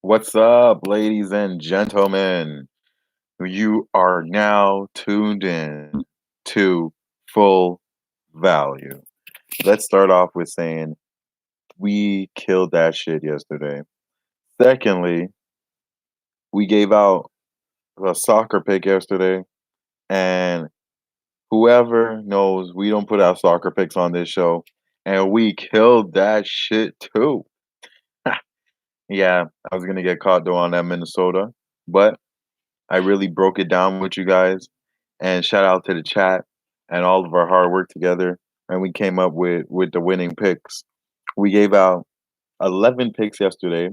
What's up, ladies and gentlemen? You are now tuned in to Full Value. Let's start off with saying we killed that shit yesterday. Secondly, we gave out a soccer pick yesterday, and whoever knows we don't put out soccer picks on this show, and we killed that shit too. Yeah, I was gonna get caught though on that Minnesota, but I really broke it down with you guys. And shout out to the chat and all of our hard work together. And we came up with the winning picks. We gave out 11 picks yesterday.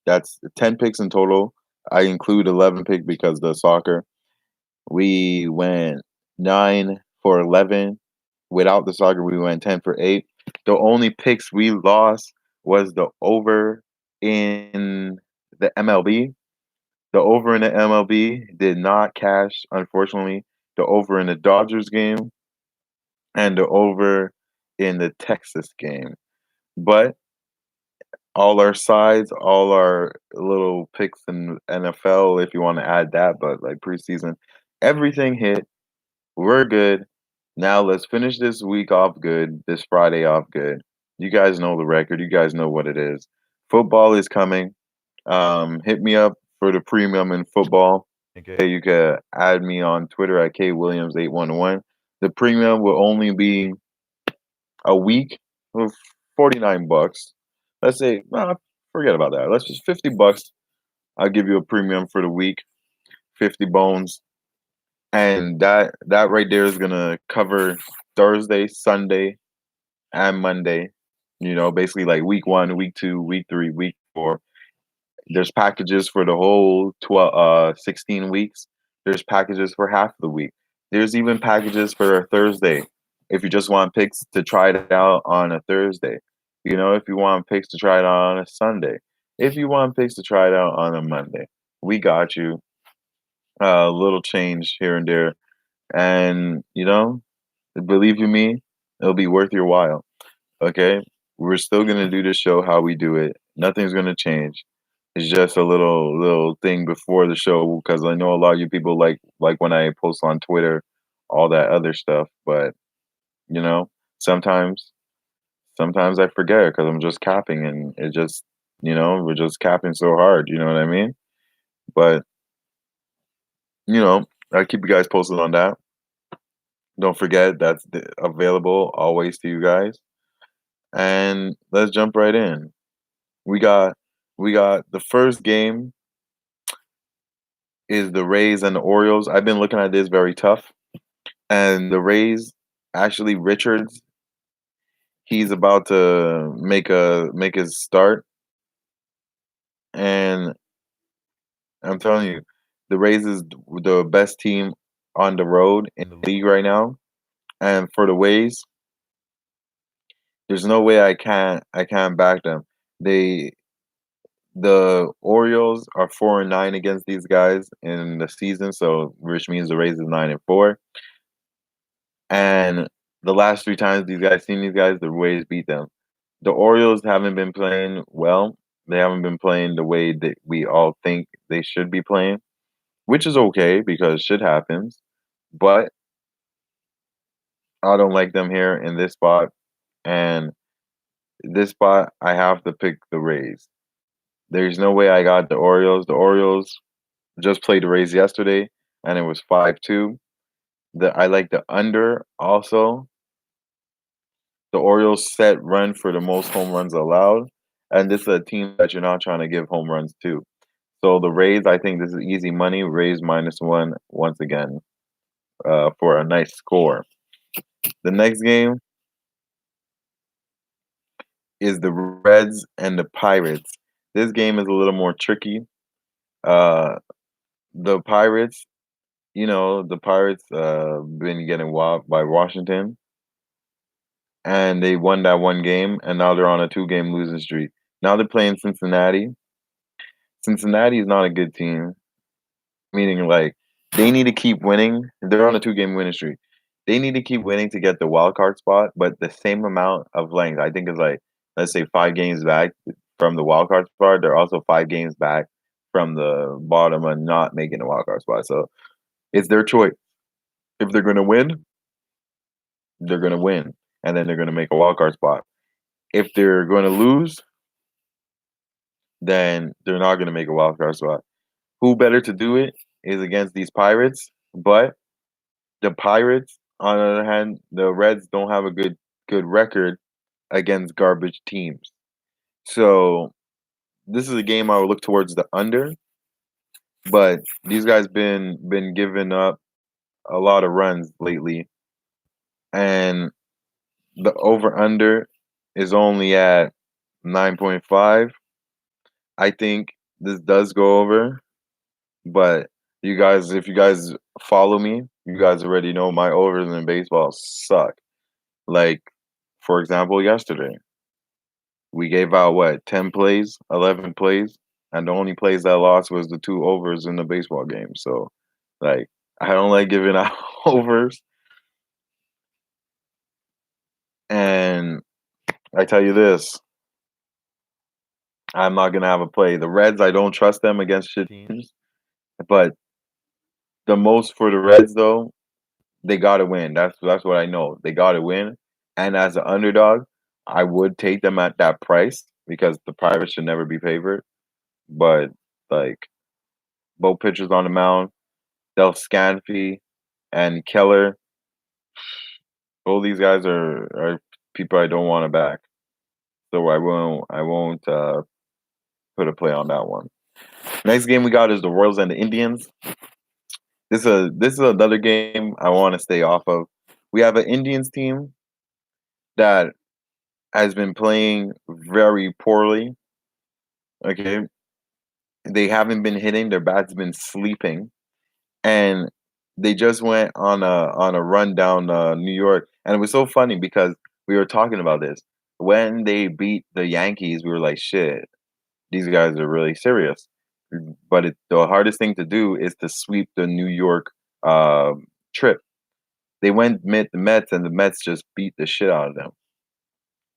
That's 10 picks in total. I include 11 pick because the soccer. We went 9 for 11. Without the soccer, we went 10 for 8. The only picks we lost was the over in the MLB. The over in the MLB did not cash, unfortunately. The over in the Dodgers game and the over in the Texas game. But all our sides, all our little picks in NFL, if you want to add that, but like preseason, everything hit. We're good. Now let's finish this week off good, this Friday off good. You guys know the record. You guys know what it is. Football is coming. Hit me up for the premium in football. Okay, you can add me on Twitter at kwilliams811. The premium will only be a week of $49. Let's say, forget about that. Let's just $50. I'll give you a premium for the week, 50 bones, and that right there is gonna cover Thursday, Sunday, and Monday. You know, basically like week 1, week 2, week 3, week 4. There's packages for the whole 16 weeks. There's packages for half the week. There's even packages for a Thursday. If you just want picks to try it out on a Thursday. You know, if you want picks to try it out on a Sunday. If you want picks to try it out on a Monday. We got you. A little change here and there. And, you know, believe you me, it'll be worth your while. Okay? We're still gonna do the show how we do it. Nothing's gonna change. It's just a little thing before the show because I know a lot of you people like when I post on Twitter, all that other stuff. But you know, sometimes sometimes I forget because I'm just capping and it just we're just capping so hard. You know what I mean? But I keep you guys posted on that. Don't forget that's available always to you guys. And let's jump right in. We got we got the first game is the Rays and the Orioles. I've been looking at this very tough. And the Rays, actually Richards, he's about to make his start. And I'm telling you, the Rays is the best team on the road in the league right now. And for the Ways, there's no way I can't back them. They the Orioles are 4-9 against these guys in the season, so which means the Rays is 9-4. And the last 3 times these guys, the Rays beat them. The Orioles haven't been playing well. They haven't been playing the way that we all think they should be playing, which is okay because shit happens. But I don't like them here in this spot. And this spot, I have to pick the Rays. There's no way I got the Orioles. The Orioles just played the Rays yesterday, and it was 5-2. I like the under also. The Orioles set run for the most home runs allowed, and this is a team that you're not trying to give home runs to. So the Rays, I think this is easy money. Rays -1 once again for a nice score. The next game is the Reds and the Pirates. This game is a little more tricky. Uh, the Pirates, the Pirates been getting whopped by Washington, and they won that one game, and now they're on a 2-game losing streak. Now they're playing Cincinnati. Cincinnati is not a good team, meaning like they need to keep winning. They're on a 2-game winning streak. They need to keep winning to get the wild card spot, but the same amount of length. I think is like let's say 5 games back from the wild card spot. They're also 5 games back from the bottom and not making a wild card spot. So it's their choice. If they're gonna win, they're gonna win, and then they're gonna make a wild card spot. If they're gonna lose, then they're not gonna make a wild card spot. Who better to do it is against these Pirates, but the Pirates, on the other hand, the Reds don't have a good record against garbage teams. So this is a game I would look towards the under, but these guys been giving up a lot of runs lately, and the over under is only at 9.5. I think this does go over, but you guys, if you guys follow me, you guys already know my overs in baseball suck. Like, for example, yesterday, we gave out what, 10 plays, 11 plays, and the only plays that lost was the two overs in the baseball game. So, like, I don't like giving out overs. And I tell you this, I'm not gonna have a play. The Reds, I don't trust them against shit teams, but the most for the Reds though, they gotta win. That's what I know. They gotta win. And as an underdog, I would take them at that price because the Pirates should never be favored. But like both pitchers on the mound, Del Scanfy and Keller, both these guys are people I don't want to back. So I won't put a play on that one. Next game we got is the Royals and the Indians. This is another game I want to stay off of. We have an Indians team that has been playing very poorly. Okay, they haven't been hitting. Their bats been sleeping, and they just went on a run down New York, and it was so funny because we were talking about this when they beat the Yankees. We were like, "Shit, these guys are really serious." But the hardest thing to do is to sweep the New York trip. They went met the Mets, and the Mets just beat the shit out of them.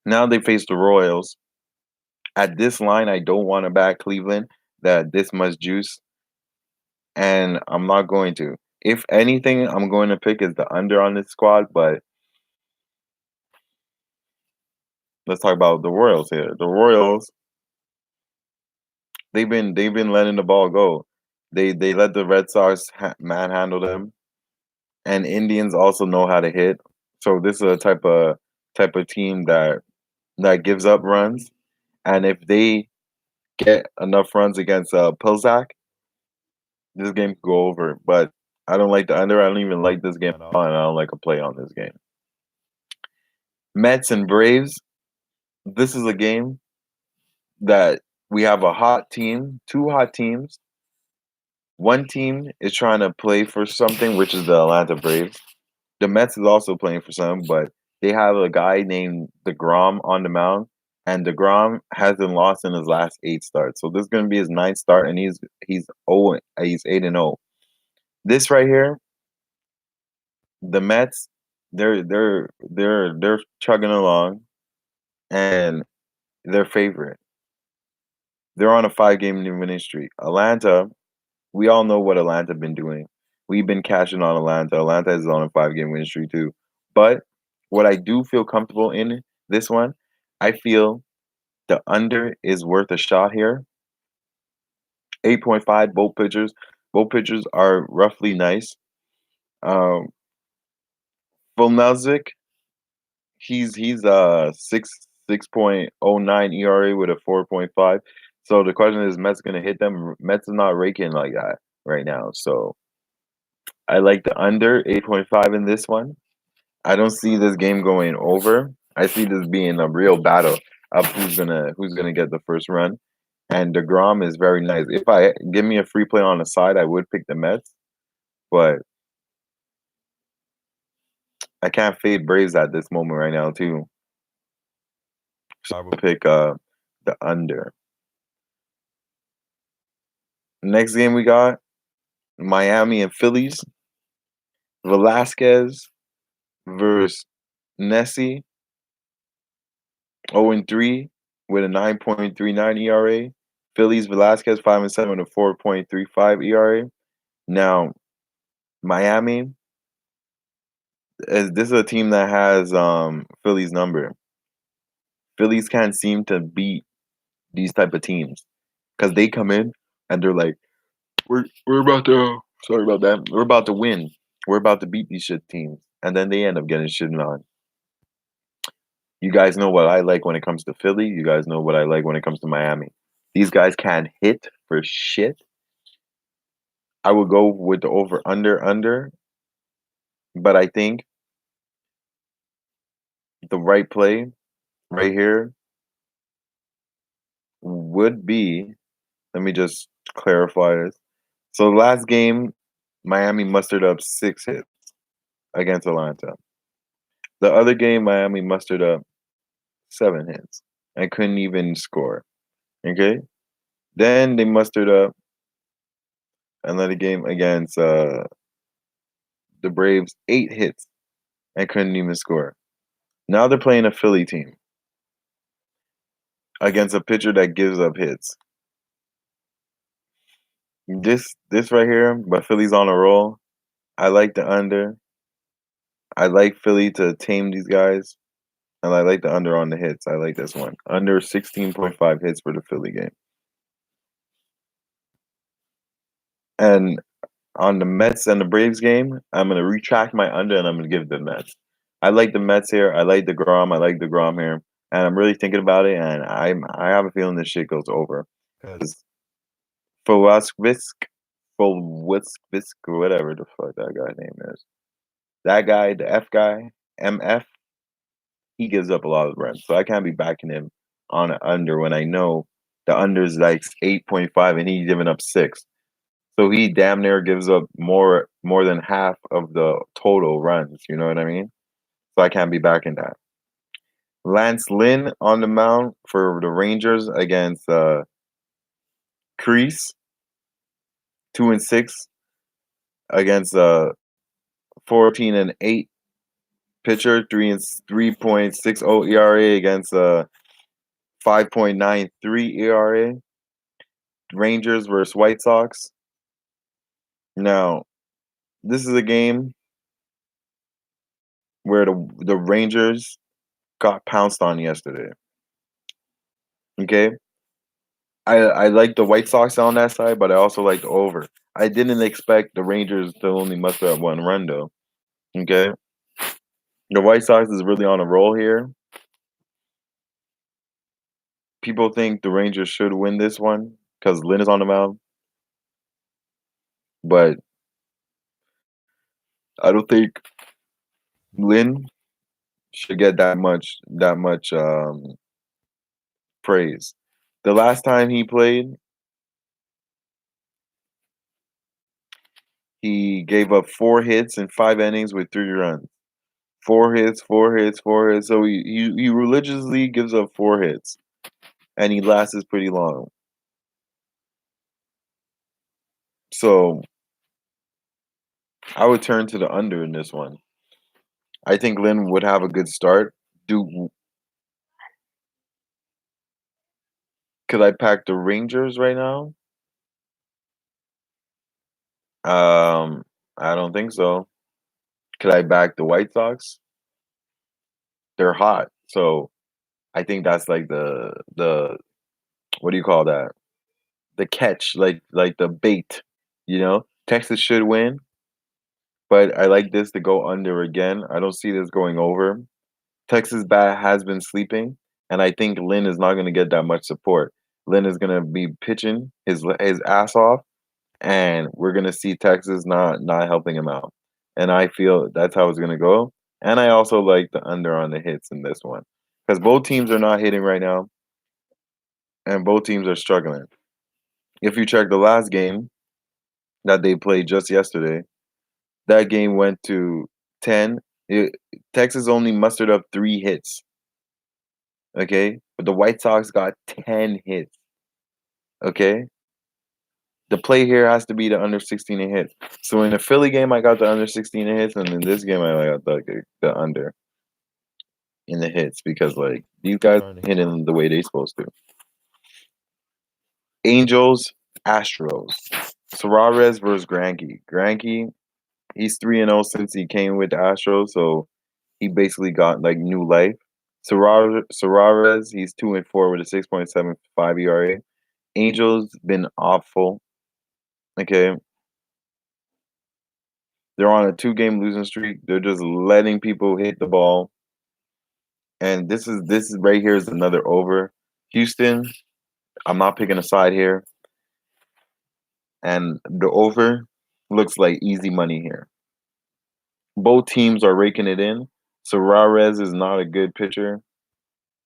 Now they face the Royals. At this line, I don't want to back Cleveland that this much juice, and I'm not going to. If anything, I'm going to pick is the under on this squad, but let's talk about the Royals here. The Royals, they've been letting the ball go. They let the Red Sox manhandle them, and Indians also know how to hit. So this is a type of team that gives up runs, and if they get enough runs against Pilzak, this game could go over. But I don't like the under. I don't even like this game at all, and I don't like a play on this game. Mets and Braves. This is a game that we have a hot team, two hot teams. One team is trying to play for something, which is the Atlanta Braves. The Mets is also playing for something, but they have a guy named DeGrom on the mound, and DeGrom hasn't lost in his last 8 starts. So this is going to be his ninth start, and he's 8-0. This right here, the Mets, they're chugging along, and they're favorite. They're on a 5-game winning streak. Atlanta, we all know what Atlanta been doing. We've been cashing on Atlanta. Atlanta is on a 5-game winning streak too. But what I do feel comfortable in this one, I feel the under is worth a shot here. 8.5, both pitchers. Both pitchers are roughly nice. Um, Fulmelzik, he's 6.09 ERA with a 4.5. So the question is, Mets gonna hit them? Mets is not raking like that right now. So I like the under 8.5 in this one. I don't see this game going over. I see this being a real battle of who's gonna get the first run. And DeGrom is very nice. If I give me a free play on the side, I would pick the Mets, but I can't fade Braves at this moment right now too. So I will pick the under. Next game we got Miami and Phillies. Velasquez versus Nessie. 0-3 with a 9.39 ERA. Phillies Velasquez 5-7 with a 4.35 ERA. Now Miami this is a team that has Phillies number. Phillies can't seem to beat these type of teams because they come in and they're like, we're about to sorry about that. We're about to win. We're about to beat these shit teams, and then they end up getting shit on. You guys know what I like when it comes to Philly. You guys know what I like when it comes to Miami. These guys can't hit for shit. I would go with the under, but I think the right play right here would be. Let me just clarify this. So last game, Miami mustered up 6 hits against Atlanta. The other game, Miami mustered up 7 hits and couldn't even score. Okay, then they mustered up another game against the Braves, 8 hits and couldn't even score. Now they're playing a Philly team against a pitcher that gives up hits. This right here, but Philly's on a roll. I like the under. I like Philly to tame these guys, and I like the under on the hits. I like this one. Under 16.5 hits for the Philly game. And on the Mets and the Braves game, I'm gonna retract my under and I'm gonna give the Mets. I like the Mets here. I like the Grom. I like the Grom here, and I'm really thinking about it. And I have a feeling this shit goes over because Fulwaskisk, Fulwisk, whatever the fuck that guy's name is. That guy, the F guy, MF, he gives up a lot of runs. So I can't be backing him on an under when I know the under is like 8.5 and he's giving up 6. So he damn near gives up more than half of the total runs. You know what I mean? So I can't be backing that. Lance Lynn on the mound for the Rangers against Crease, 2-6 against 14-8 pitcher, 3.60 ERA against 5.93 ERA. Rangers versus White Sox. Now, this is a game where the Rangers got pounced on yesterday. Okay? I like the White Sox on that side, but I also like the over. I didn't expect the Rangers to only muster up 1 run, though. Okay? The White Sox is really on a roll here. People think the Rangers should win this one because Lynn is on the mound. But I don't think Lynn should get that much praise. The last time he played, he gave up 4 hits in 5 innings with 3 runs. 4 hits, 4 hits, 4 hits. So he religiously gives up 4 hits, and he lasts pretty long. So I would turn to the under in this one. I think Lynn would have a good start. Could I pack the Rangers right now? I don't think so. Could I back the White Sox? They're hot, so I think that's like the what do you call that? The catch, like the bait, you know? Texas should win, but I like this to go under again. I don't see this going over. Texas bat has been sleeping, and I think Lynn is not going to get that much support. Lynn is going to be pitching his ass off, and we're going to see Texas not helping him out. And I feel that's how it's going to go. And I also like the under on the hits in this one because both teams are not hitting right now, and both teams are struggling. If you check the last game that they played just yesterday, that game went to 10. Texas only mustered up 3 hits. Okay? But the White Sox got 10 hits. Okay? The play here has to be the under 16 hits. So in the Philly game, I got the under 16 hits, and in this game, I got the under in the hits because like these guys aren't hitting the way they're supposed to. Angels, Astros. Suarez versus Greinke. Greinke, he's 3-0 since he came with the Astros, so he basically got like new life. Suarez, he's 2-4 with a 6.75 ERA. Angels been awful. Okay, they're on a 2-game losing streak. They're just letting people hit the ball, and this is right here is another over. Houston, I'm not picking a side here, and the over looks like easy money here. Both teams are raking it in. Suarez is not a good pitcher,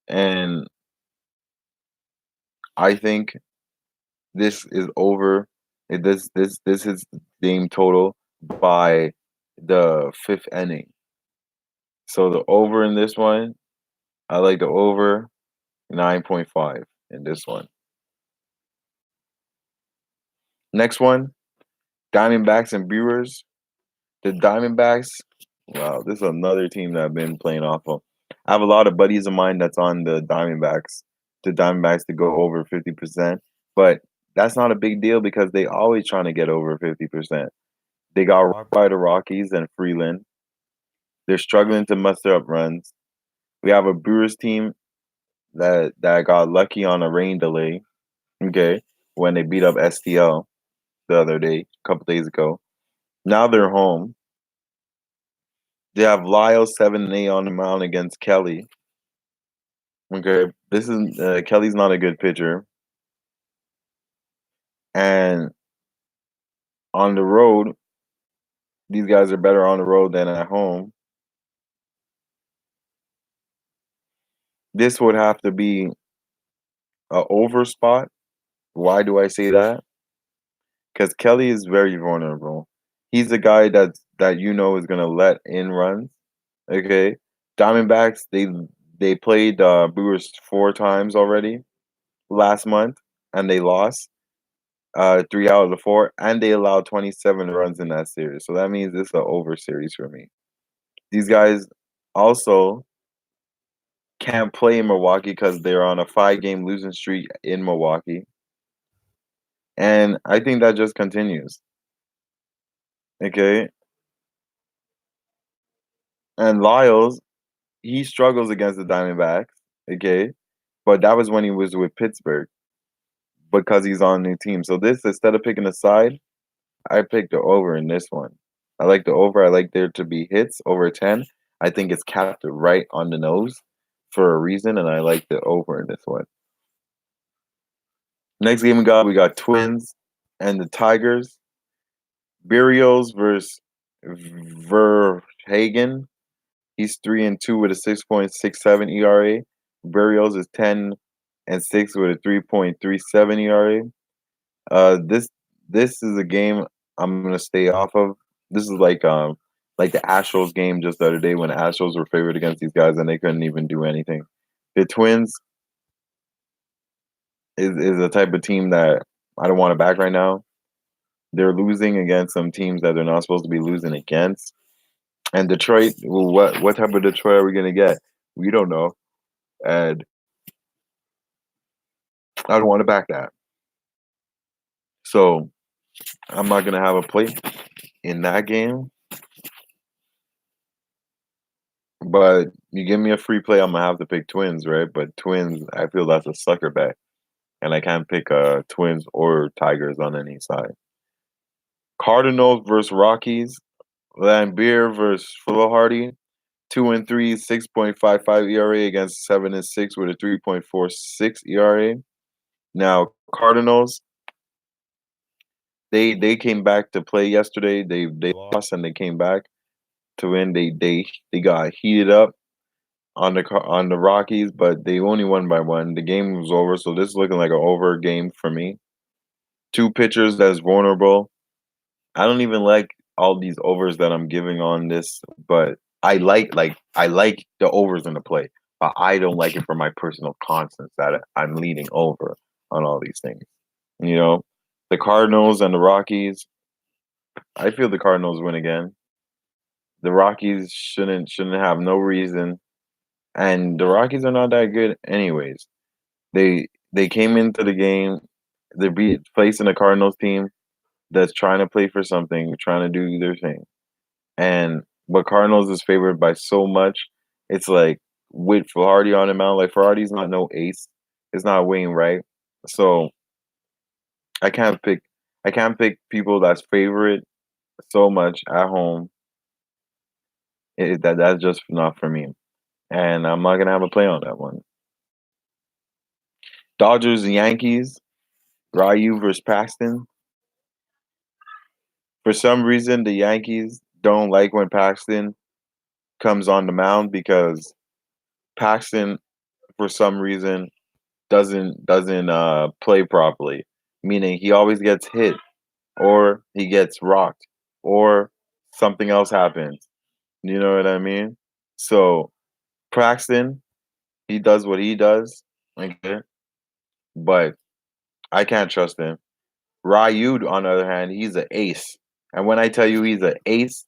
and I think this is over. This is game total by the fifth inning. So the over in this one, I like the over 9.5 in this one. Next one, Diamondbacks and Brewers. The Diamondbacks, wow, this is another team that I've been playing off of. I have a lot of buddies of mine that's on the Diamondbacks. The Diamondbacks to go over 50%, but that's not a big deal because they always trying to get over 50%. They got rocked by the Rockies and Freeland. They're struggling to muster up runs. We have a Brewers team that got lucky on a rain delay, okay, when they beat up STL the other day, a couple days ago. Now they're home. They have Lyle 7-8 on the mound against Kelly. Okay, this is Kelly's not a good pitcher, and on the road, these guys are better on the road than at home. This would have to be a over spot. Why do I say that? Because Kelly is very vulnerable. He's the guy that is gonna let in runs. Okay, Diamondbacks they played Brewers 4 times already last month, and they lost 3 out of the 4, and they allowed 27 runs in that series. So that means this is an over series for me. These guys also can't play in Milwaukee because they're on a 5-game losing streak in Milwaukee, and I think that just continues. Okay, and Lyles, he struggles against the Diamondbacks. Okay, but that was when he was with Pittsburgh because he's on a new team. So this, instead of picking a side, I picked the over in this one. I like the over. I like there to be hits over 10. I think it's capped right on the nose for a reason, and I like the over in this one. Next game we got Twins and the Tigers. Berrios versus Verhagen. He's 3-2 with a 6.67 ERA. Berrios is 10-6 with a 3.37 ERA. This is a game I'm gonna stay off of. This is like the Astros game just the other day when the Astros were favored against these guys and they couldn't even do anything. The Twins is a type of team that I don't want to back right now. They're losing against some teams that they're not supposed to be losing against. And Detroit, well, what type of Detroit are we gonna get? We don't know, and I don't want to back that. So I'm not gonna have a play in that game. But you give me a free play, I'm gonna have to pick Twins, right? But Twins, I feel that's a sucker bet, and I can't pick Twins or Tigers on any side. Cardinals versus Rockies. Lambeer versus Fullerhardy. 2-3, 6.55 ERA against 7-6 with a 3.46 ERA. Now Cardinals, they came back to play yesterday. They lost and they came back to win. They got heated up on the Rockies, but they only won by 1. The game was over, so this is looking like an over game for me. 2 pitchers that's vulnerable. I don't even like all these overs that I'm giving on this, but I like the overs in the play, but I don't like it for my personal constants that I'm leaning over on all these things. You know, the Cardinals and the Rockies. I feel the Cardinals win again. The Rockies shouldn't have no reason, and the Rockies are not that good anyways. They came into the game They're facing a Cardinals team that's trying to play for something, trying to do their thing. And but Cardinals is favored by so much. It's like with Flaherty on the mound, like Flaherty's not no ace. It's not Wainwright. So I can't pick I can't pick people that's favorite so much at home. That's just not for me. And I'm not gonna have a play on that one. Dodgers and Yankees, Ryu versus Paxton. For some reason, the Yankees don't like when Paxton comes on the mound because Paxton, for some reason, doesn't play properly. Meaning he always gets hit, or he gets rocked, or something else happens. You know what I mean? So Paxton, he does what he does, okay, but I can't trust him. Ryu, on the other hand, he's an ace. And when I tell you he's an ace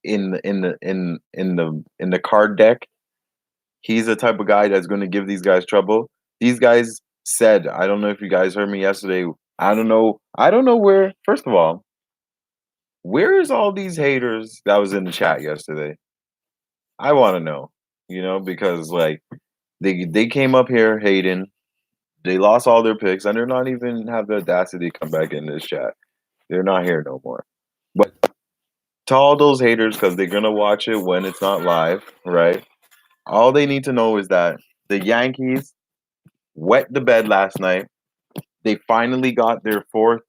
in the card deck. He's the type of guy that's going to give these guys trouble. These guys said, I don't know if you guys heard me yesterday. I don't know where. First of all, where is all these haters that was in the chat yesterday? I want to know, because like they came up here hating. They lost all their picks, and they're not even have the audacity to come back in this chat. They're not here no more. But to all those haters, because they're gonna watch it when it's not live, right? All they need to know is that the Yankees wet the bed last night. They finally got their fourth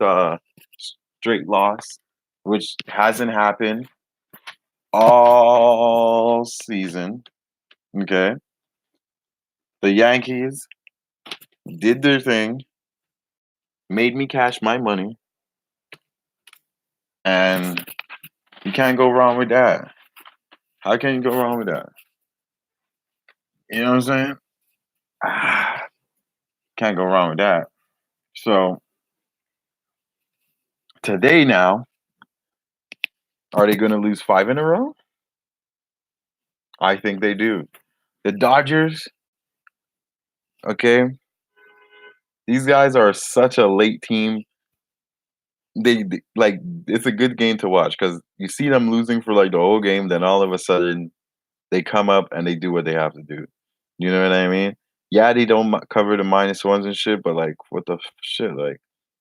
straight loss, which hasn't happened all season. Okay, the Yankees did their thing, made me cash my money, and you can't go wrong with that. How can you go wrong with that? You know what I'm saying? Can't go wrong with that. So today now, are they going to lose 5 in a row? I think they do. The Dodgers, okay, these guys are such a late team. Like it's a good game to watch because you see them losing for like the whole game, then all of a sudden they come up and they do what they have to do. You know what I mean? Yeah, they don't cover the minus ones and shit, but like what the shit? Like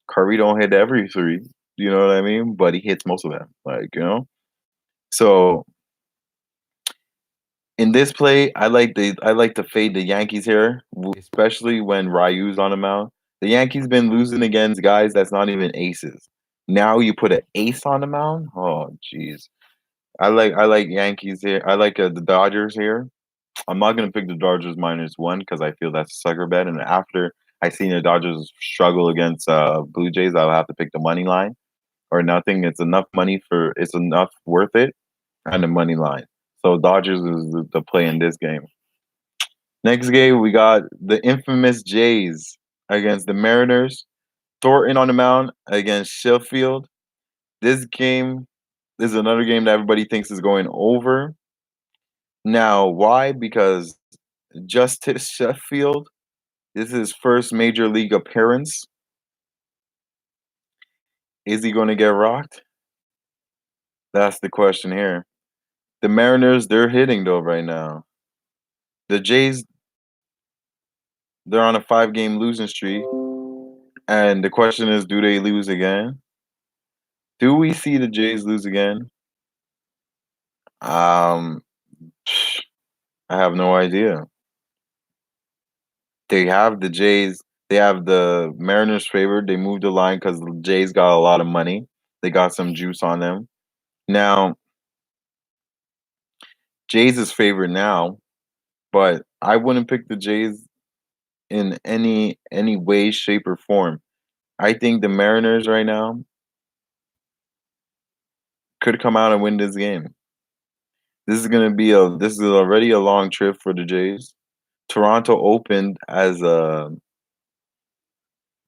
Curry don't hit every three. You know what I mean? But he hits most of them. So in this play, I like to fade the Yankees here, especially when Ryu's on the mound. The Yankees been losing against guys that's not even aces. Now you put an ace on the mound. Oh, jeez. I like Yankees here. I like the Dodgers here. I'm not gonna pick the Dodgers -1 because I feel that's a sucker bet. And after I seen the Dodgers struggle against Blue Jays, I'll have to pick the money line or nothing. It's enough worth it and the money line. So Dodgers is the play in this game. Next game, we got the infamous Jays against the Mariners. Thornton on the mound against Sheffield. This game is another game that everybody thinks is going over. Now, why? Because Justice Sheffield, this is his first major league appearance. Is he going to get rocked? That's the question here. The Mariners, they're hitting though right now. The Jays, they're on a 5-game losing streak. And the question is, do they lose again? Do we see the Jays lose again? Um, I have no idea. They have the Jays. They have the Mariners favored. They moved the line because the Jays got a lot of money. They got some juice on them. Now, Jays is favored now, but I wouldn't pick the Jays in any way, shape, or form. I think the Mariners right now could come out and win this game. This is already a long trip for the Jays. Toronto opened as a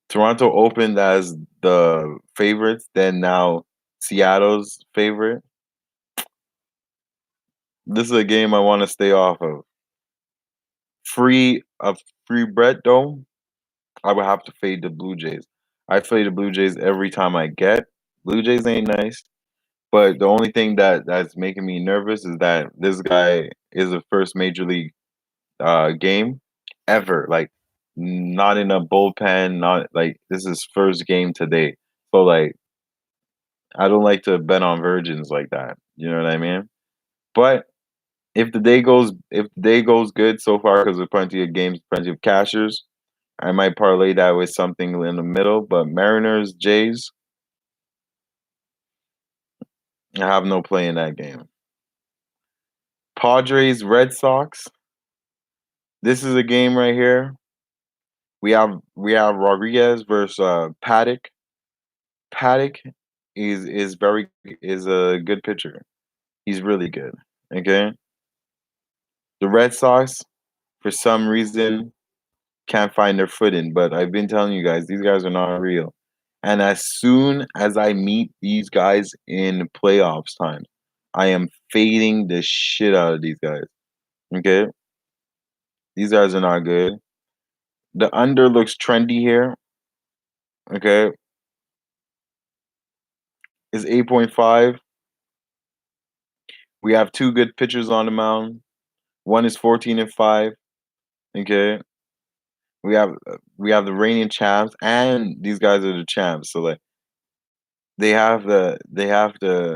Toronto opened as the favorites, then now Seattle's favorite. This is a game I want to stay off of. Free Brett though. I would have to fade the Blue Jays. I fade the Blue Jays every time I get. Blue Jays ain't nice, but the only thing that's making me nervous is that this guy is the first major league game ever. Like, not in a bullpen, not like this is first game today. So like, I don't like to bet on virgins like that. You know what I mean? But if the day goes good so far, because there's plenty of games, plenty of cashers, I might parlay that with something in the middle. But Mariners, Jays, I have no play in that game. Padres, Red Sox. This is a game right here. We have Rodriguez versus Paddock. Paddock is a good pitcher. He's really good. Okay. The Red Sox, for some reason, can't find their footing. But I've been telling you guys, these guys are not real. And as soon as I meet these guys in playoffs time, I am fading the shit out of these guys. Okay? These guys are not good. The under looks trendy here. Okay? Is 8.5. We have two good pitchers on the mound. One is 14-5. Okay? We have the reigning champs, and these guys are the champs. So like they have to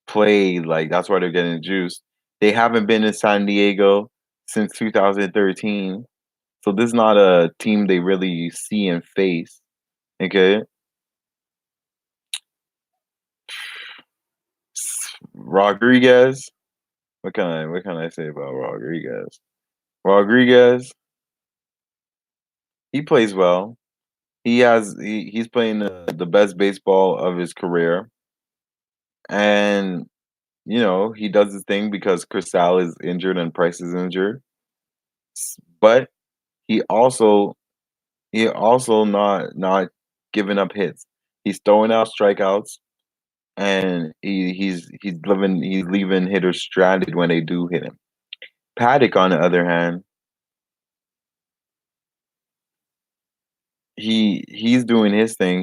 play like that's why they're getting juiced. They haven't been in San Diego since 2013, so this is not a team they really see and face. Okay, Rodriguez. What can I say about Rodriguez? Rodriguez, he plays well. He's playing the best baseball of his career, and he does his thing because Cristal is injured and Price is injured. But he also not giving up hits. He's throwing out strikeouts, and he's leaving hitters stranded when they do hit him. Paddock, on the other hand, he's doing his thing.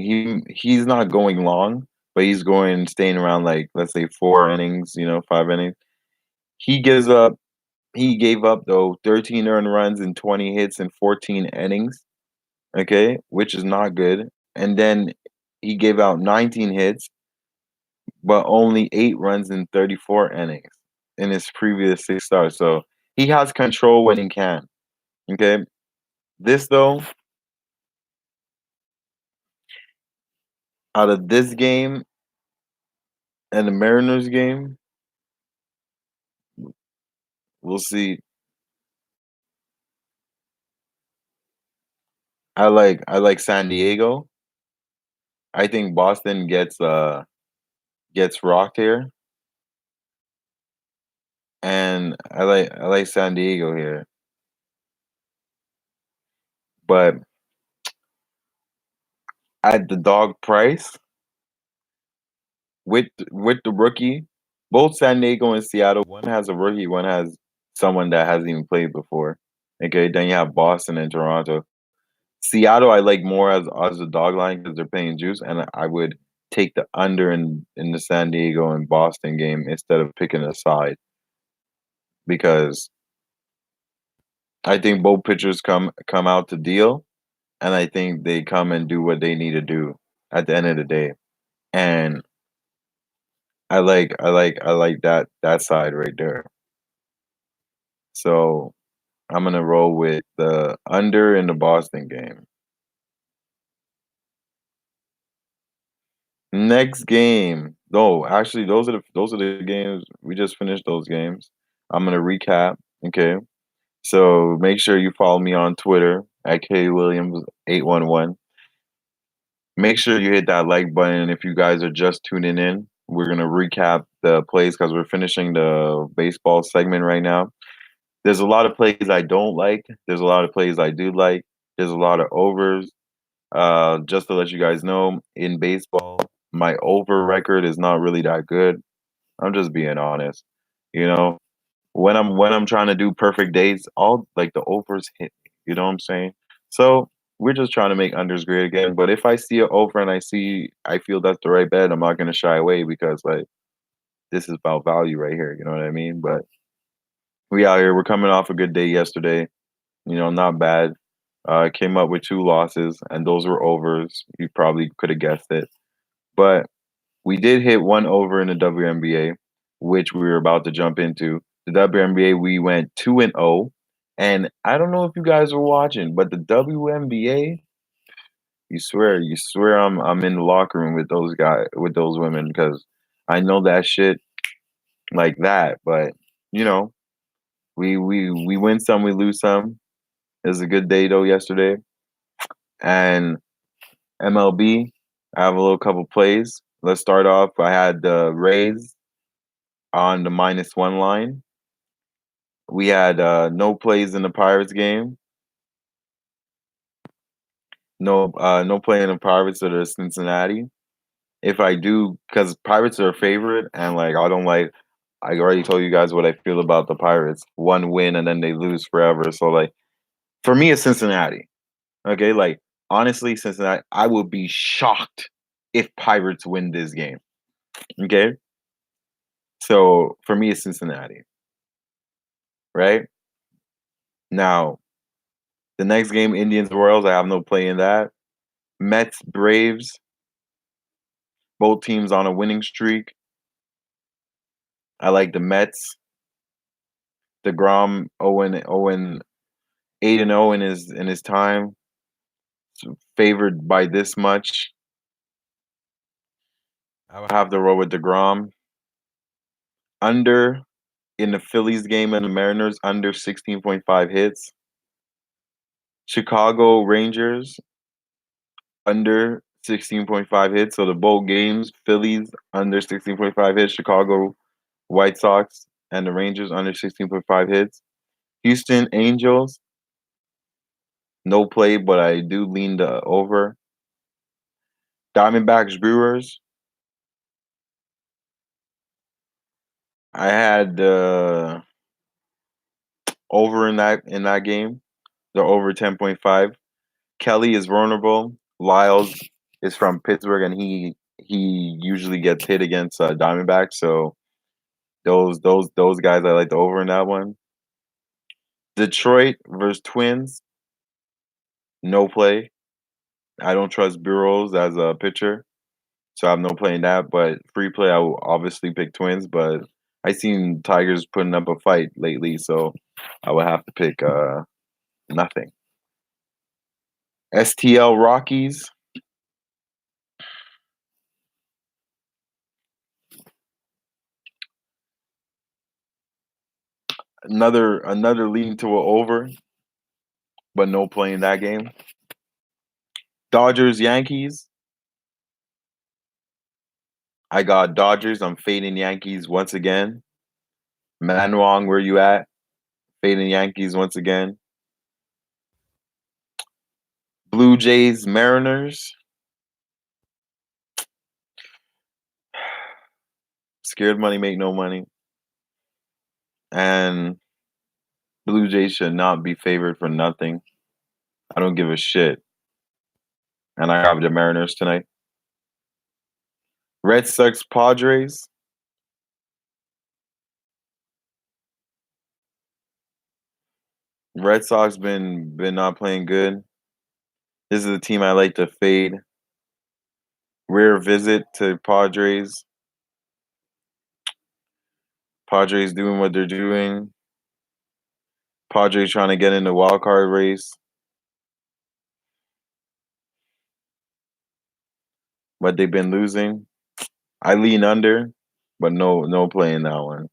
He's not going long, but he's staying around, like, let's say 4 innings, 5 innings. He gives up he gave up, though, 13 earned runs and 20 hits in 14 innings, okay, which is not good. And then he gave out 19 hits, but only 8 runs in 34 innings in his previous 6 starts. So he has control when he can. Okay. This though, out of this game and the Mariners game, we'll see. I like San Diego. I think Boston gets rocked here. And I like San Diego here. But at the dog price, with the rookie, both San Diego and Seattle, one has a rookie, one has someone that hasn't even played before. Okay, then you have Boston and Toronto. Seattle, I like more as a dog line because they're paying juice, and I would take the under in the San Diego and Boston game instead of picking a side because I think both pitchers come out to deal, and I think they come and do what they need to do at the end of the day. And I like that side right there. So I'm gonna roll with the under in the Boston game. Next game. No, actually, those are the games we just finished. Those games. I'm gonna recap. Okay, so make sure you follow me on Twitter at kwilliams811. Make sure you hit that like button. If you guys are just tuning in, we're gonna recap the plays because we're finishing the baseball segment right now. There's a lot of plays I don't like. There's a lot of plays I do like. There's a lot of overs. Just to let you guys know, in baseball, my over record is not really that good. I'm just being honest. You know, when I'm trying to do perfect days, all like the overs hit me. You know what I'm saying? So we're just trying to make unders great again. But if I see it over and I feel that's the right bet, I'm not gonna shy away because like this is about value right here. You know what I mean? But we out here. We're coming off a good day yesterday. Not bad. Came up with 2 losses, and those were overs. You probably could have guessed it. But we did hit one over in the WNBA, which we were about to jump into. The WNBA, we went 2-0. And I don't know if you guys were watching, but the WNBA, you swear I'm in the locker room with those guys, with those women, because I know that shit like that. But you know, we win some, we lose some. It was a good day though yesterday. And MLB, I have a little couple plays. Let's start off. I had the Rays on the -1 line. We had no plays in the Pirates game. No play in the Pirates or the Cincinnati. If I do, because Pirates are a favorite, and like I don't like. I already told you guys what I feel about the Pirates. One win and then they lose forever. So like for me, it's Cincinnati. Okay, like honestly, Cincinnati. I would be shocked if Pirates win this game. Okay, so for me, it's Cincinnati. Right now, the next game, Indians Royals. I have no play in that. Mets Braves. Both teams on a winning streak. I like the Mets. DeGrom, Owen 8-0 in his time. Favored by this much. I would have to roll with DeGrom. Under in the Phillies game and the Mariners, under 16.5 hits. Chicago Rangers, under 16.5 hits. So the both games, Phillies under 16.5 hits. Chicago White Sox and the Rangers under 16.5 hits. Houston Angels, no play, but I do lean the over. Diamondbacks Brewers, I had the over in that game. The over 10.5. Kelly is vulnerable. Lyles is from Pittsburgh, and he usually gets hit against Diamondbacks. So those guys, I like the over in that one. Detroit versus Twins, no play. I don't trust Burrows as a pitcher, so I have no play in that. But free play, I will obviously pick Twins. But I seen Tigers putting up a fight lately, so I would have to pick nothing. STL Rockies. Another leading to an over, but no play in that game. Dodgers Yankees. I got Dodgers. I'm fading Yankees once again. Manwong, where you at? Fading Yankees once again. Blue Jays Mariners. Scared money make no money. And Blue Jays should not be favored for nothing. I don't give a shit. And I got the Mariners tonight. Red Sox Padres. Red Sox been not playing good. This is a team I like to fade. Rare visit to Padres. Padres doing what they're doing. Padres trying to get in the wild card race. But they've been losing. I lean under, but no play in that one.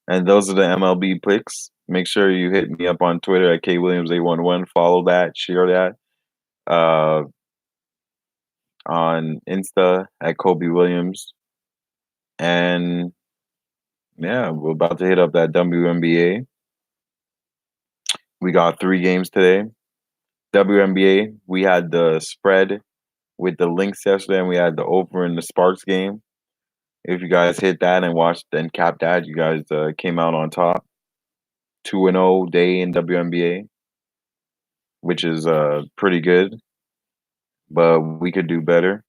And those are the MLB picks. Make sure you hit me up on Twitter at kwilliams811. Follow that, share that. On Insta at Kobe Williams. And yeah, we're about to hit up that WNBA. We got 3 games today. WNBA, we had the spread with the Lynx yesterday, and we had the over in the Sparks game. If you guys hit that and watched and capped that, you guys came out on top. 2-0 day in WNBA. which is pretty good, but we could do better,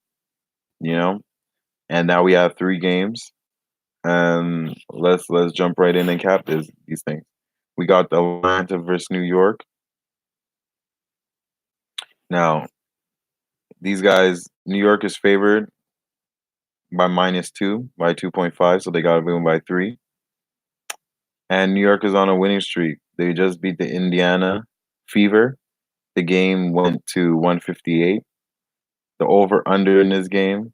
you know. And now we have 3 games, and let's jump right in and cap these things. We got the Atlanta versus New York. Now these guys, New York is favored by -2, by 2.5, so they got to win by 3. And New York is on a winning streak. They just beat the Indiana Fever. The game went to 158. The over under in this game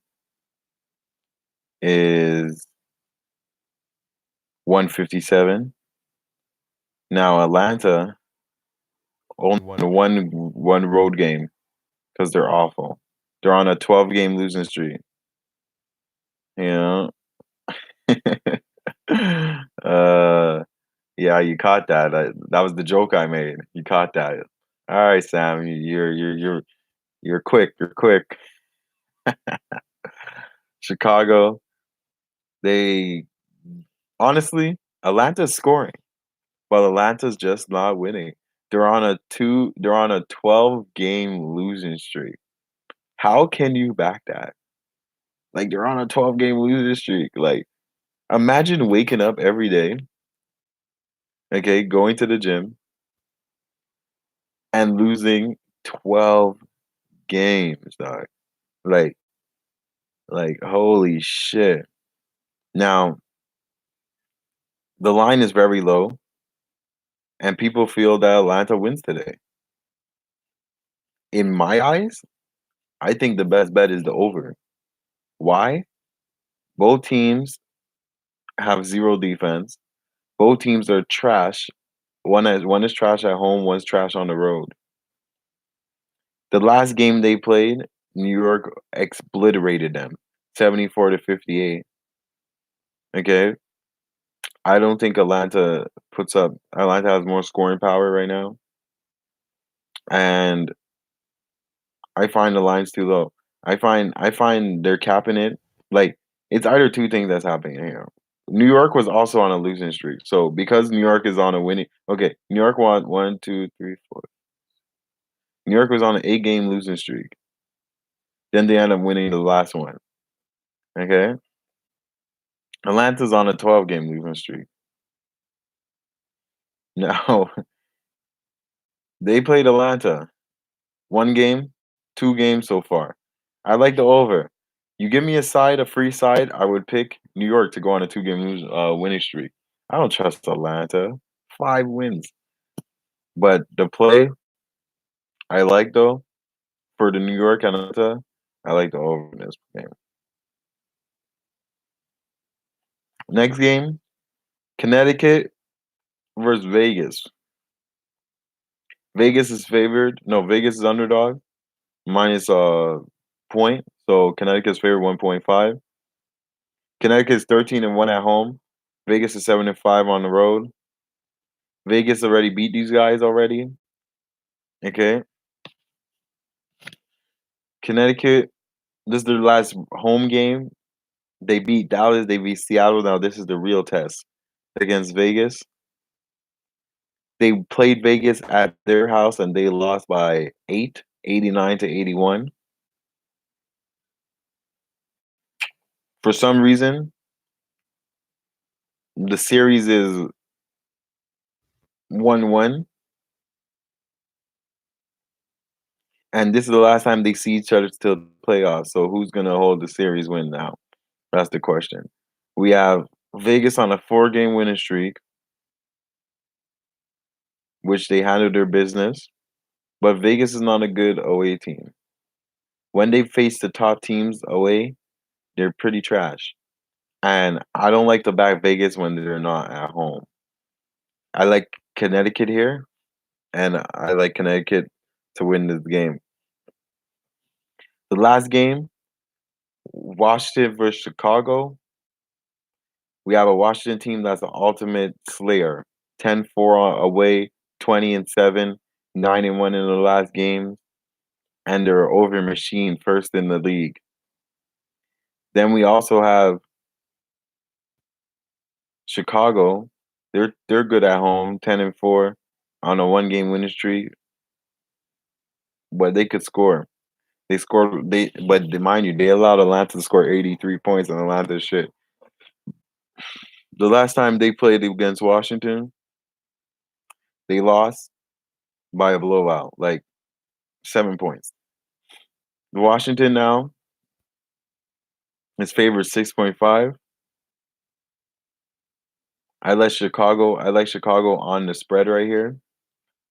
is 157. Now Atlanta only One. one road game because they're awful. They're on a 12-game losing streak. You know. Yeah, you caught that. That was the joke I made. You caught that. All right, Sam. You're quick. You're quick. Chicago. They honestly, Atlanta's scoring, but Atlanta's just not winning. They're on a 12-game losing streak. How can you back that? Like they're on a 12-game losing streak. Like imagine waking up every day, okay, going to the gym and losing 12 games, dog. Like holy shit. Now, the line is very low and people feel that Atlanta wins today. In my eyes, I think the best bet is the over. Why? Both teams have zero defense. Both teams are trash. One is trash at home, one's trash on the road. The last game they played, New York obliterated them, 74-58. Okay, I don't think Atlanta puts up. Atlanta has more scoring power right now, and I find the lines too low. I find they're capping it. Like it's either two things that's happening here. New York was also on a losing streak, so because New York is on a winning. Okay, New York won 1, 2, 3, 4. New York was on an 8-game losing streak. Then they end up winning the last one. Okay, Atlanta's on a 12-game losing streak. Now they played Atlanta 1 game, 2 games so far. I like the over. You give me a free side, I would pick New York to go on a 2-game winning streak. I don't trust Atlanta. 5 wins. But the play I like though for the New York and Atlanta, I like the over in this game. Next game, Connecticut versus Vegas. Vegas is favored. No, Vegas is underdog minus point. So Connecticut's favored 1.5. Connecticut's 13-1 at home. Vegas is 7-5 on the road. Vegas already beat these guys already. Okay. Connecticut, this is their last home game. They beat Dallas, they beat Seattle. Now this is the real test against Vegas. They played Vegas at their house and they lost by 8, 89-81. For some reason, the series is 1-1, and this is the last time they see each other till the playoffs. So who's gonna hold the series win now? That's the question. We have Vegas on a 4-game winning streak, which they handled their business. But Vegas is not a good away team. When they face the top teams away, they're pretty trash. And I don't like to back Vegas when they're not at home. I like Connecticut here, and I like Connecticut to win this game. The last game, Washington versus Chicago. We have a Washington team that's the ultimate slayer. 10-4 away, 20-7, 9-1 in the last game, and they're over machine first in the league. Then we also have Chicago. They're good at home, 10-4 on a 1-game winning streak. but they could score. But mind you, they allowed Atlanta to score 83 points, and Atlanta shit. The last time they played against Washington, they lost by a blowout, like 7 points. Washington now is favored 6.5. I like Chicago on the spread right here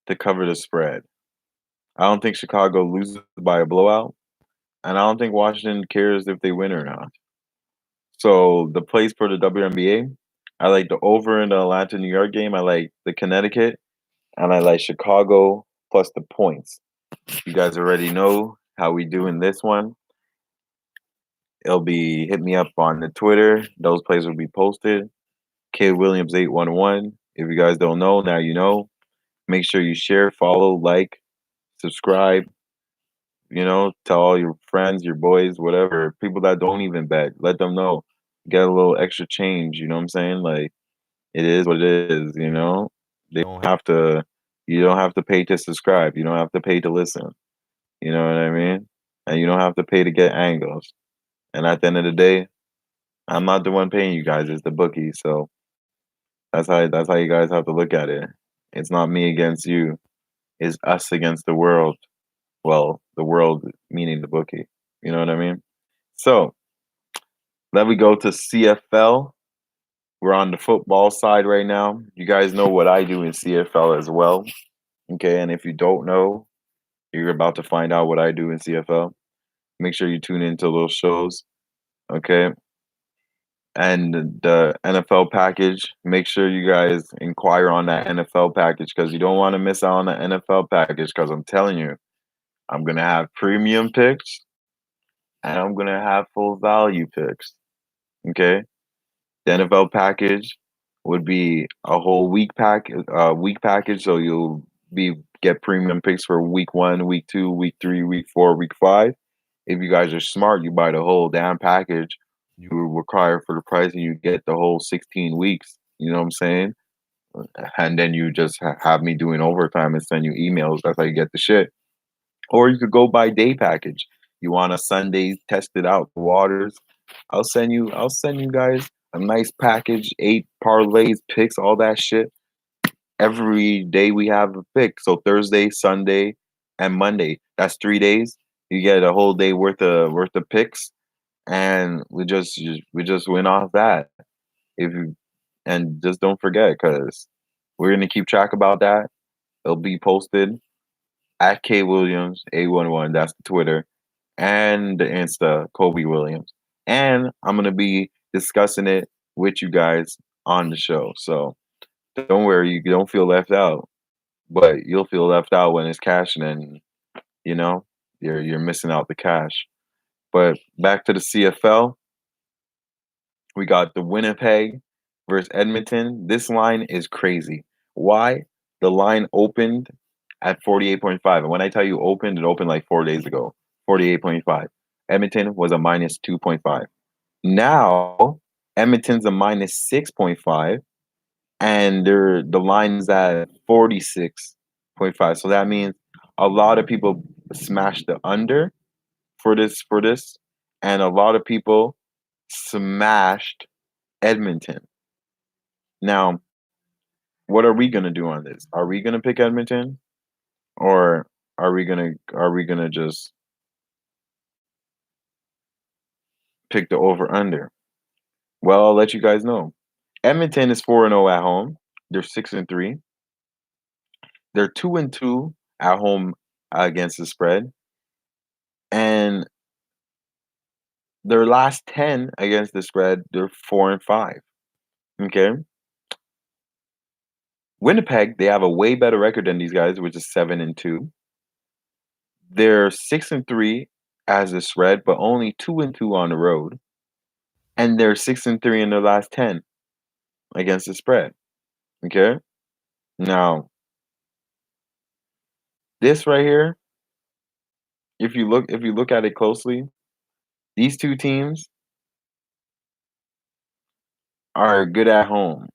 to cover the spread. I don't think Chicago loses by a blowout, and I don't think Washington cares if they win or not. So the plays for the WNBA, I like the over in the Atlanta New York game. I like the Connecticut, and I like Chicago plus the points. You guys already know how we do in this one. It'll be hit me up on the Twitter. Those plays will be posted. Kid Williams 811. If you guys don't know, now you know. Make sure you share, follow, like, subscribe. Tell all your friends, your boys, whatever, people that don't even bet. Let them know. Get a little extra change. You know what I'm saying? Like it is what it is. They don't have to. You don't have to pay to subscribe. You don't have to pay to listen. You know what I mean? And you don't have to pay to get angles. And at the end of the day, I'm not the one paying you guys. It's the bookie. So that's how you guys have to look at it. It's not me against you. It's us against the world. Well, the world meaning the bookie. You know what I mean? So let me go to CFL. We're on the football side right now. You guys know what I do in CFL as well. Okay, and if you don't know, you're about to find out what I do in CFL. Make sure you tune into those shows. Okay. And the NFL package, make sure you guys inquire on that NFL package because you don't want to miss out on the NFL package because I'm telling you, I'm going to have premium picks and I'm going to have full value picks. Okay. The NFL package would be a whole week package. So you'll get premium picks for week 1, week 2, week 3, week 4, week 5. If you guys are smart, you buy the whole damn package. You require for the price, and you get the whole 16 weeks. You know what I'm saying? And then you just have me doing overtime and send you emails. That's how you get the shit. Or you could go buy day package. You want a Sunday test it out the waters. I'll send you guys a nice package, 8 parlays, picks, all that shit. Every day we have a pick. So Thursday, Sunday, and Monday. That's 3 days. You get a whole day worth of picks, and we just went off that. If you and just don't forget, because we're gonna keep track about that. It'll be posted at K Williams 811. That's the Twitter and the Insta Kobe Williams. And I'm gonna be discussing it with you guys on the show. So don't worry, you don't feel left out, but you'll feel left out when it's cash, and then you know you're missing out the cash. But back to the CFL, we got the Winnipeg versus Edmonton. This line is crazy. Why? The line opened at 48.5. And when I tell you opened, it opened like 4 days ago. 48.5. Edmonton was a minus 2.5. Now, Edmonton's a minus 6.5, and the line is at 46.5. So that means a lot of people smashed the under for this, and a lot of people smashed Edmonton. Now, what are we gonna do on this? Are we gonna pick Edmonton, or are we gonna just pick the over under? Well, I'll let you guys know. Edmonton is 4-0 at home. They're 6-3. They're 2-2 at home against the spread, and their last 10 against the spread, they're 4-5. Okay. Winnipeg, they have a way better record than these guys, which is 7-2. They're 6-3 as a spread, but only 2-2 on the road, and they're 6-3 in their last 10 against the spread. Okay, now this right here, if you look at it closely, these two teams are good at home.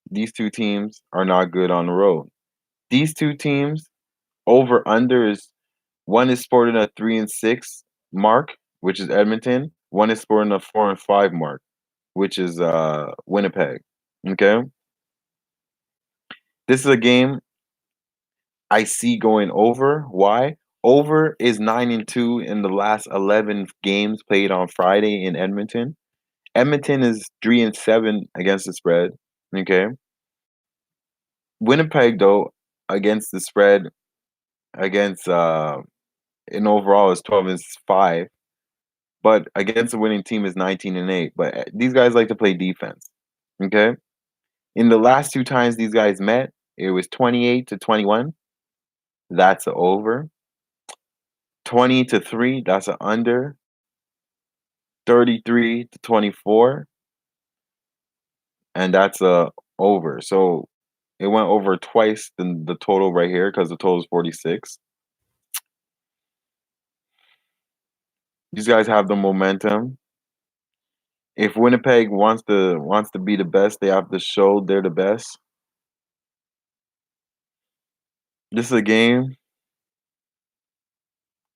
These two teams are not good on the road. These two teams over under is One is sporting a 3-6 mark, which is Edmonton. One is sporting a 4-5 mark, which is Winnipeg. Okay, this is a game I see going over. Why? Over is 9-2 in the last 11 games played on Friday in Edmonton. Edmonton is 3-7 against the spread. Okay, Winnipeg though against the spread against in overall is 12-5, but against the winning team is 19-8. But these guys like to play defense. Okay, in the last two times these guys met, it was 28-21. That's a over. 20-3. That's an under. 33-24, and that's a over. So it went over twice the total right here because the total is 46. These guys have the momentum. If Winnipeg wants to be the best, they have to show they're the best. This is a game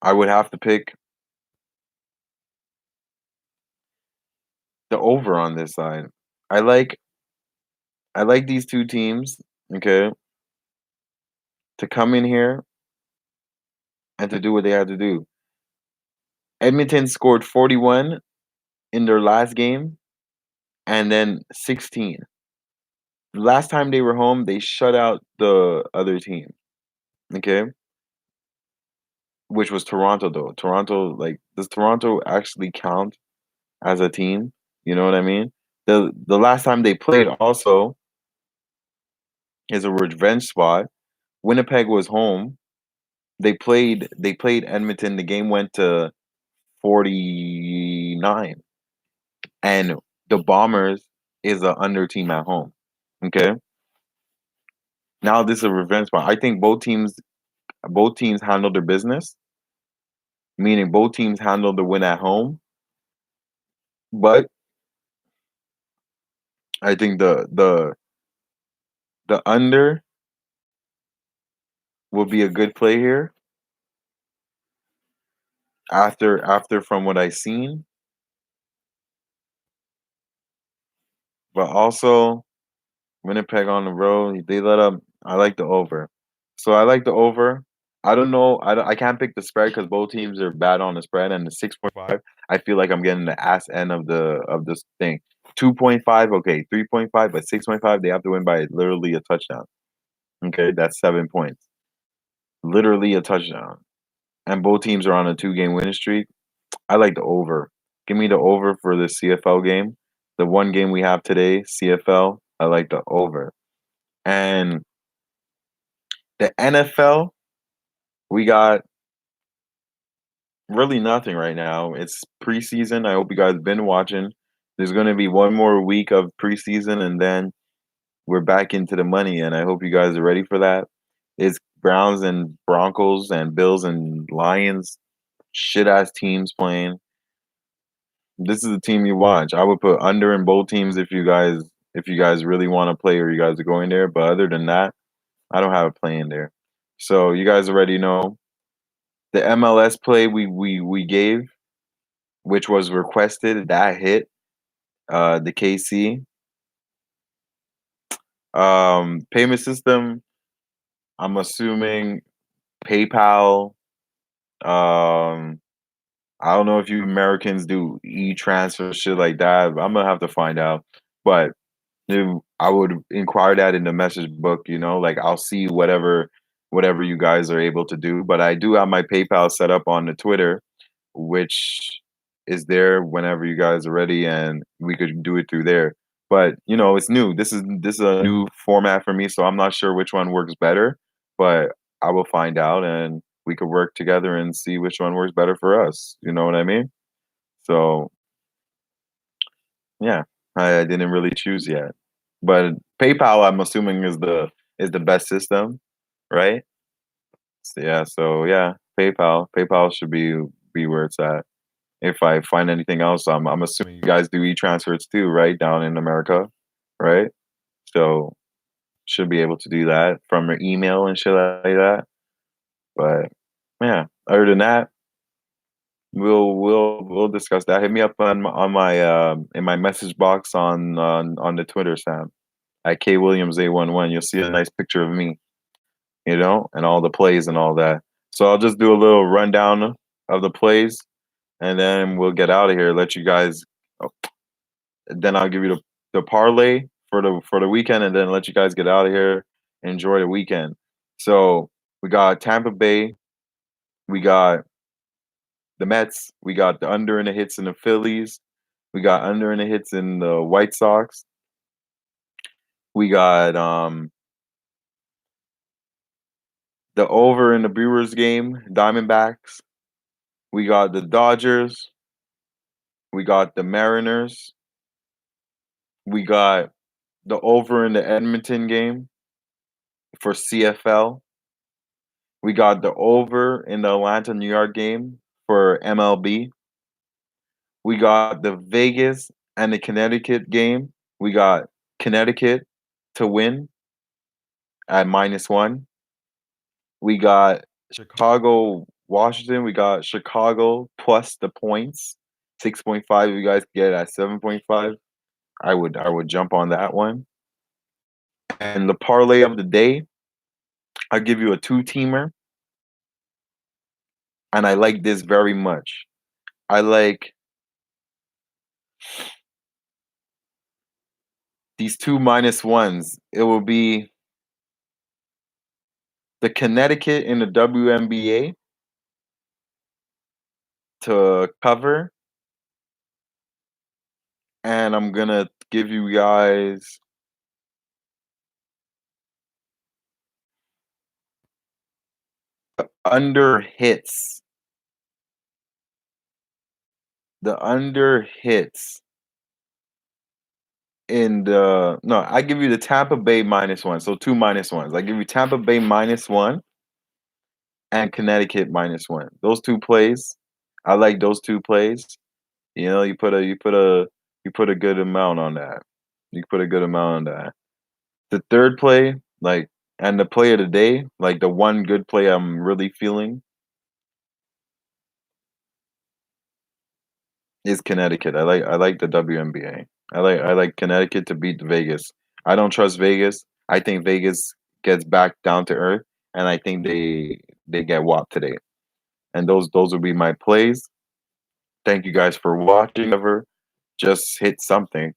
I would have to pick the over on this side. I like I like these two teams, okay, to come in here and to do what they had to do. Edmonton scored 41 in their last game and then 16. Last time they were home, they shut out the other team, okay? Which was Toronto though. Toronto, like, does Toronto actually count as a team? You know what I mean? The last time they played also is a revenge spot. Winnipeg was home. They played Edmonton. The game went to 49. And the Bombers is a under team at home. Okay. Now this is a revenge spot. I think both teams handled their business, meaning both teams handled the win at home. But I think the under will be a good play here after from what I've seen. But also Winnipeg on the road, they let up. I like the over. So I like the over. I don't know. I can't pick the spread because both teams are bad on the spread, and the 6.5. I feel like I'm getting the ass end of this thing. 2.5, okay, 3.5, but 6.5 they have to win by literally a touchdown. Okay, that's 7 points. Literally a touchdown, and both teams are on a two-game winning streak. I like the over. Give me the over for the CFL game. The one game we have today, CFL. I like the over. And the NFL, we got really nothing right now. It's preseason. I hope you guys been watching. There's going to be one more week of preseason, and then we're back into the money. And I hope you guys are ready for that. It's Browns and Broncos and Bills and Lions, shit ass teams playing. This is the team you watch. I would put under in both teams if you guys really want to play or you guys are going there. But other than that, I don't have a play in there. So you guys already know the MLS play we gave, which was requested, that hit. The KC payment system. I'm assuming PayPal. Um, I don't know if you Americans do e-transfer shit like that. I'm gonna have to find out. But I would inquire that in the message book. Like I'll see whatever you guys are able to do. But I do have my PayPal set up on the Twitter, which is there whenever you guys are ready, and we could do it through there. But it's new. This is a new format for me, so I'm not sure which one works better. But I will find out, and we could work together and see which one works better for us. You know what I mean? So yeah, I didn't really choose yet, but PayPal, I'm assuming is the best system, right? So yeah, PayPal should be where it's at. If I find anything else, I'm assuming you guys do e-transfers too, right? Down in America, right? So should be able to do that from your email and shit like that. But Yeah. Other than that, we'll discuss that. Hit me up on my in my message box on the Twitter, Sam, at kwilliams811. You'll see a nice picture of me, and all the plays and all that. So I'll just do a little rundown of the plays, and then we'll get out of here. Let you guys. Then I'll give you the parlay for the weekend, and then let you guys get out of here. Enjoy the weekend. So we got Tampa Bay. We got the Mets. We got the under and the hits in the Phillies. We got under and the hits in the White Sox. We got the over in the Brewers game, Diamondbacks. We got the Dodgers. We got the Mariners. We got the over in the Edmonton game for CFL. We got the over in the Atlanta New York game for MLB. We got the Vegas and the Connecticut game. We got Connecticut to win at -1. We got Chicago, Washington. We got Chicago plus the points, 6.5. You guys get at 7.5. I would jump on that one. And the parlay of the day, I'll give you a two-teamer, and I like this very much. I like these two -1s. It will be the Connecticut in the WNBA to cover, and I'm gonna give you guys under hits. The under hits in the no, I give you the Tampa Bay -1, so two -1s. I give you Tampa Bay -1 and Connecticut -1. Those two plays, I like those two plays. You put a good amount on that. You put a good amount on that. The third play, and the play of the day, like the one good play I'm really feeling is Connecticut. I like the WNBA. I like Connecticut to beat Vegas. I don't trust Vegas. I think Vegas gets back down to earth, and I think they get whopped today. And those will be my plays. Thank you guys for watching. Ever just hit something.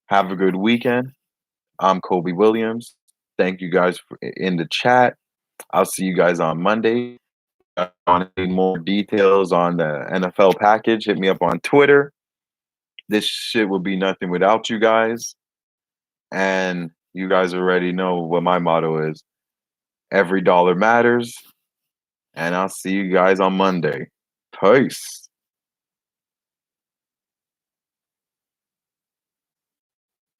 Have a good weekend. I'm Kobe Williams. Thank you guys in the chat. I'll see you guys on Monday. Want any more details on the NFL package? Hit me up on Twitter. This shit would be nothing without you guys. And you guys already know what my motto is. Every dollar matters. And I'll see you guys on Monday. Peace.